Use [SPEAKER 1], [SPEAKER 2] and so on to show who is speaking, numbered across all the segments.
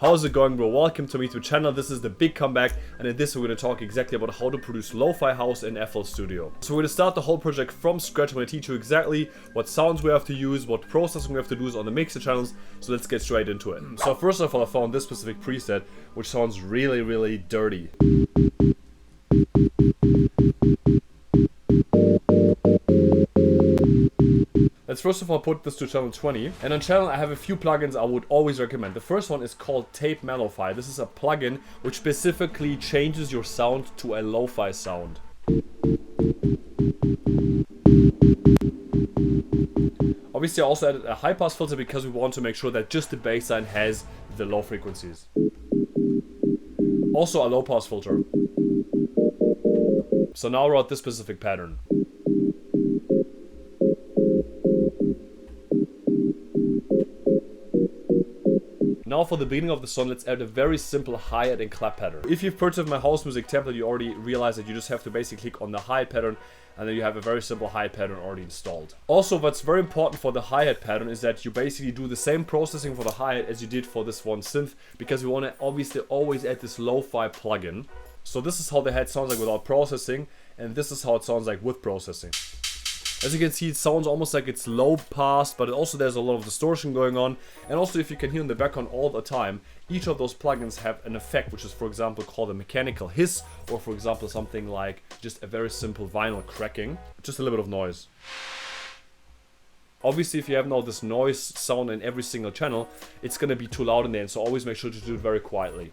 [SPEAKER 1] How's it going, bro? Welcome to me to the channel. This is the big comeback, and in this we're going to talk exactly about how to produce lo-fi house in FL Studio. So we're going to start the whole project from scratch. I'm going to teach you exactly what sounds we have to use, what processing we have to do on the mixer channels. So let's get straight into it. So first of all, I found this specific preset, which sounds really, really dirty. Let's first of all put this to channel 20, and on channel I have a few plugins I would always recommend. The first one is called Tape Mellowfi. This is a plugin which specifically changes your sound to a lo-fi sound. Obviously I also added a high pass filter because we want to make sure that just the bassline has the low frequencies. Also a low pass filter. So now we're at this specific pattern. Now for the beginning of the song, let's add a very simple hi-hat and clap pattern. If you've purchased my house music template, you already realize that you just have to basically click on the hi-hat pattern, and then you have a very simple hi-hat pattern already installed. Also, what's very important for the hi-hat pattern is that you basically do the same processing for the hi-hat as you did for this one synth, because we want to obviously always add this lo-fi plugin. So this is how the hi-hat sounds like without processing, and this is how it sounds like with processing. As you can see, it sounds almost like it's low pass, but also there's a lot of distortion going on. And also, if you can hear in the background all the time, each of those plugins have an effect, which is, for example, called a mechanical hiss, or for example, something like just a very simple vinyl cracking, just a little bit of noise. Obviously, if you have now this noise sound in every single channel, it's going to be too loud in the end, so always make sure to do it very quietly.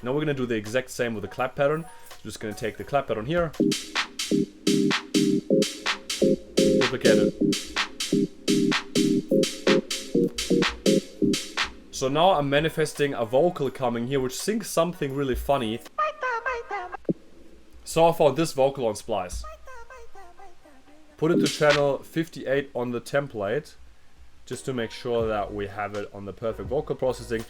[SPEAKER 1] Now we're going to do the exact same with the clap pattern. I'm just going to take the clap pattern here, duplicate it. So now I'm manifesting a vocal coming here which sings something really funny. So I found this vocal on Splice. Put it to channel 58 on the template, just to make sure that we have it on the perfect vocal processing.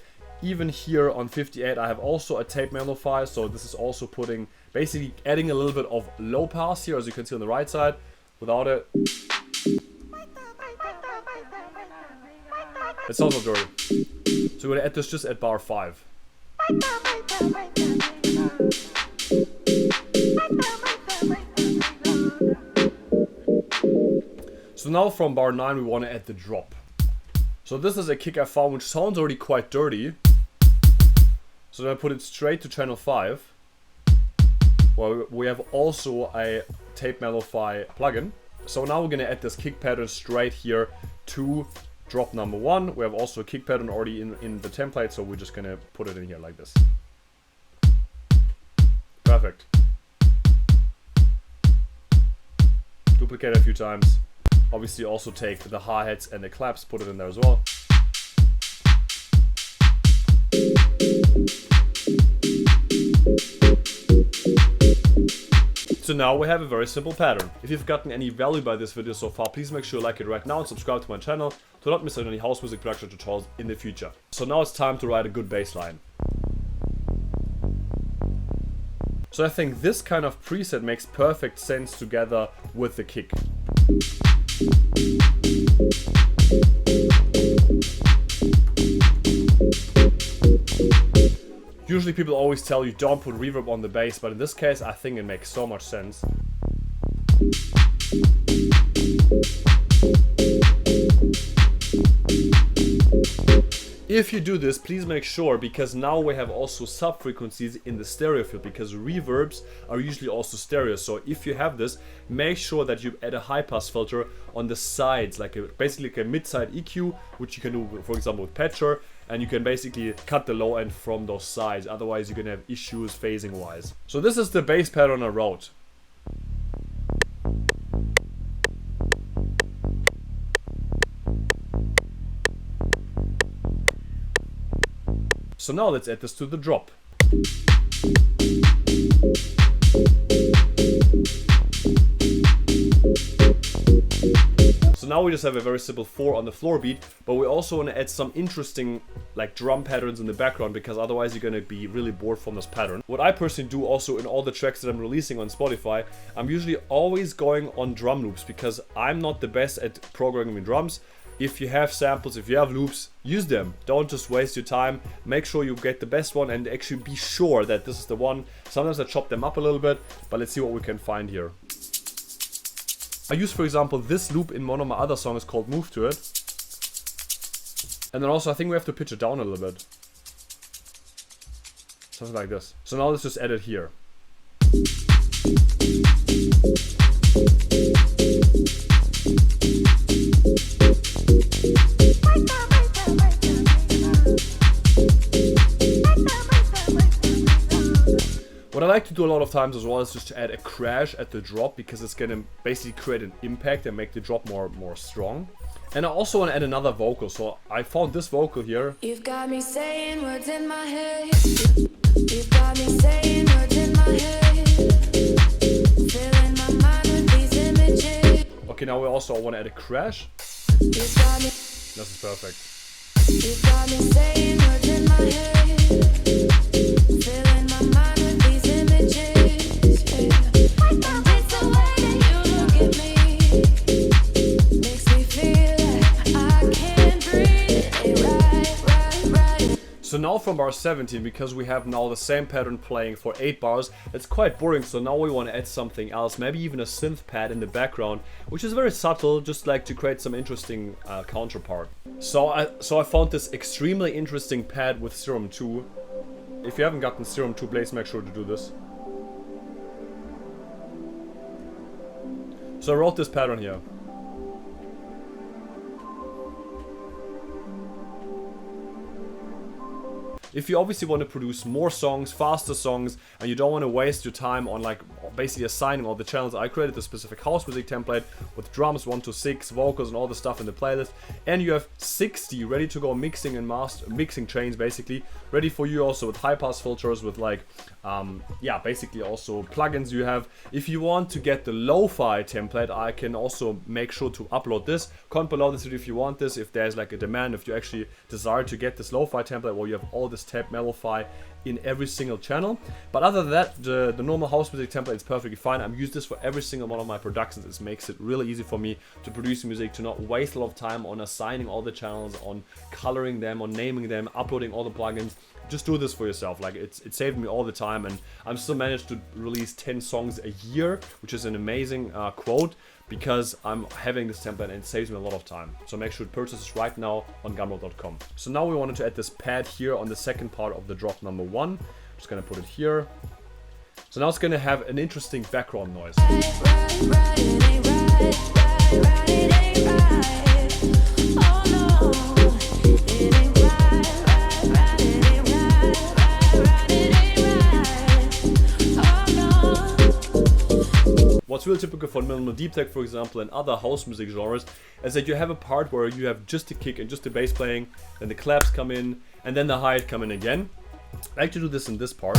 [SPEAKER 1] Even here on 58 I have also a tape mellowfi, so this is also putting, basically adding a little bit of low pass here, as you can see on the right side. Without it, it sounds so dirty. So we're gonna add this just at bar 5. So now from bar 9 we want to add the drop. So this is a kick I found which sounds already quite dirty. So then I put it straight to channel 5. Well, we have also a Tape Mellowfi plugin. So now we're going to add this kick pattern straight here to drop number 1. We have also a kick pattern already in the template, so we're just going to put it in here like this. Perfect. Duplicate it a few times. Obviously also take the hi-hats and the claps, put it in there as well. So now we have a very simple pattern. If you've gotten any value by this video so far, please make sure you like it right now and subscribe to my channel to not miss out on any house music production tutorials in the future. So now it's time to write a good bass line. So I think this kind of preset makes perfect sense together with the kick. Usually people always tell you don't put reverb on the bass, but in this case I think it makes so much sense. If you do this, please make sure, because now we have also sub-frequencies in the stereo field, because reverbs are usually also stereo. So if you have this, make sure that you add a high-pass filter on the sides, basically like a mid-side EQ, which you can do, for example, with Patcher, and you can basically cut the low end from those sides. Otherwise, you're gonna have issues phasing-wise. So this is the bass pattern I wrote. So now let's add this to the drop. So now we just have a very simple 4 on the floor beat, but we also want to add some interesting like drum patterns in the background, because otherwise you're going to be really bored from this pattern. What I personally do also in all the tracks that I'm releasing on Spotify, I'm usually always going on drum loops, because I'm not the best at programming drums. if you have samples, if you have loops, use them. Don't just waste your time. Make sure you get the best one and actually be sure that this is the one. Sometimes I chop them up a little bit, but let's see what we can find here. I use, for example, this loop in one of my other songs called Move to It. And then also I think we have to pitch it down a little bit. Something like this. So now let's just add it here. What I like to do a lot of times as well is just to add a crash at the drop, because it's gonna basically create an impact and make the drop more strong. And I also want to add another vocal, so I found this vocal here. You've got me saying words in my head. You've got me saying words in my head. Filling my mind with these images. Okay, now we also want to add a crash. You've got me. This is perfect. You've got me saying words in my head. Filling my mind with these images. Yeah. And it's the way that you look at me. Makes me feel like I can't breathe. Right. So now from bar 17, because we have now the same pattern playing for 8 bars, it's quite boring. So now we want to add something else, maybe even a synth pad in the background, which is very subtle, just like to create some interesting counterpart. So I found this extremely interesting pad with Serum 2. If you haven't gotten Serum 2, please make sure to do this. So I wrote this pattern here. If you obviously want to produce more songs, faster songs, and you don't want to waste your time on like basically assigning all the channels, I created a specific house music template with drums 1 to 6, vocals and all the stuff in the playlist, and you have 60 ready to go mixing and mixing chains basically ready for you, also with high pass filters, with like yeah, basically also plugins you have. If you want to get the lo-fi template, I can also make sure to upload this. Comment below this video if you want this, if there's like a demand, if you actually desire to get this lo-fi template where you have all this tab melify in every single channel. But other than that, the normal house music template is perfectly fine. I'm using this for every single one of my productions. It makes it really easy for me to produce music, to not waste a lot of time on assigning all the channels, on coloring them, on naming them, uploading all the plugins. Just do this for yourself. Like it saved me all the time, and I'm still managed to release 10 songs a year, which is an amazing quote, because I'm having this template and it saves me a lot of time. So make sure to purchase this right now on gumroad.com. So now we wanted to add this pad here on the second part of the drop number 1. Just gonna put it here. So now it's gonna have an interesting background noise. What's really typical for minimal deep tech, for example, and other house music genres, is that you have a part where you have just the kick and just the bass playing, then the claps come in, and then the hi-hat come in again. I like to do this in this part.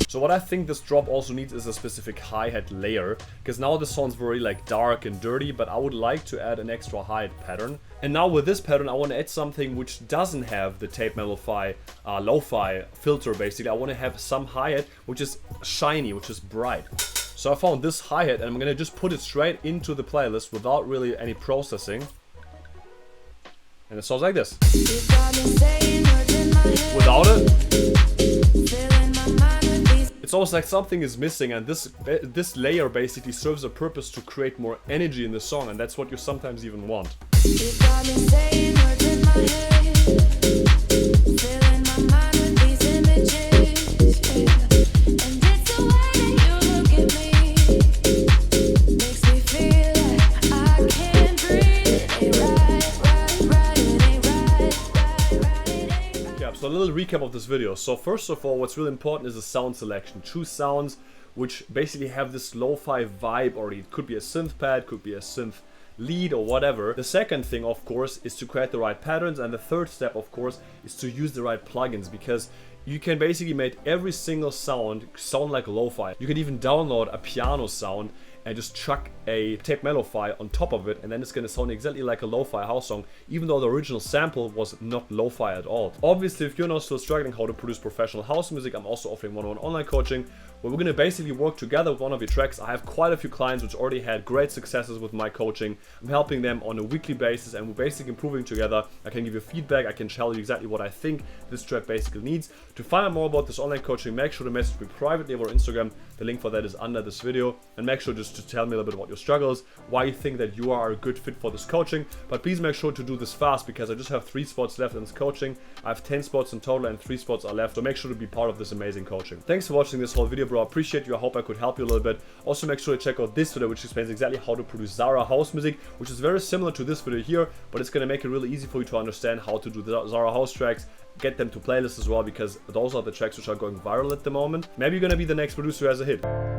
[SPEAKER 1] So what I think this drop also needs is a specific hi-hat layer, because now this sounds very like dark and dirty, but I would like to add an extra hi-hat pattern. And now with this pattern I want to add something which doesn't have the tape melify lo-fi filter basically. I want to have some hi-hat which is shiny, which is bright. So I found this hi-hat and I'm gonna just put it straight into the playlist without really any processing. And it sounds like this. Without it, it's almost like something is missing, and this layer basically serves a purpose to create more energy in the song, and that's what you sometimes even want. So a little recap of this video. So first of all, what's really important is the sound selection. Choose sounds which basically have this lo-fi vibe already. It could be a synth pad, could be a synth lead or whatever. The second thing, of course, is to create the right patterns, and the third step, of course, is to use the right plugins, because you can basically make every single sound like lo-fi. You can even download a piano sound and just chuck a tape mellow file on top of it, and then it's gonna sound exactly like a lo-fi house song, even though the original sample was not lo-fi at all. Obviously, if you're now still struggling how to produce professional house music, I'm also offering one-on-one online coaching, where we're gonna basically work together with one of your tracks. I have quite a few clients which already had great successes with my coaching. I'm helping them on a weekly basis, and we're basically improving together. I can give you feedback, I can tell you exactly what I think this track basically needs. To find out more about this online coaching, make sure to message me privately over Instagram. The link for that is under this video, and make sure just to tell me a little bit about your struggles, why you think that you are a good fit for this coaching. But please make sure to do this fast, because I just have 3 spots left in this coaching. I have 10 spots in total and 3 spots are left, so make sure to be part of this amazing coaching. Thanks for watching this whole video, bro. I appreciate you. I hope I could help you a little bit. Also, make sure to check out this video, which explains exactly how to produce Zara house music, which is very similar to this video here, but it's going to make it really easy for you to understand how to do the Zara house tracks, get them to playlists as well, because those are the tracks which are going viral at the moment. Maybe you're going to be the next producer who has a hit.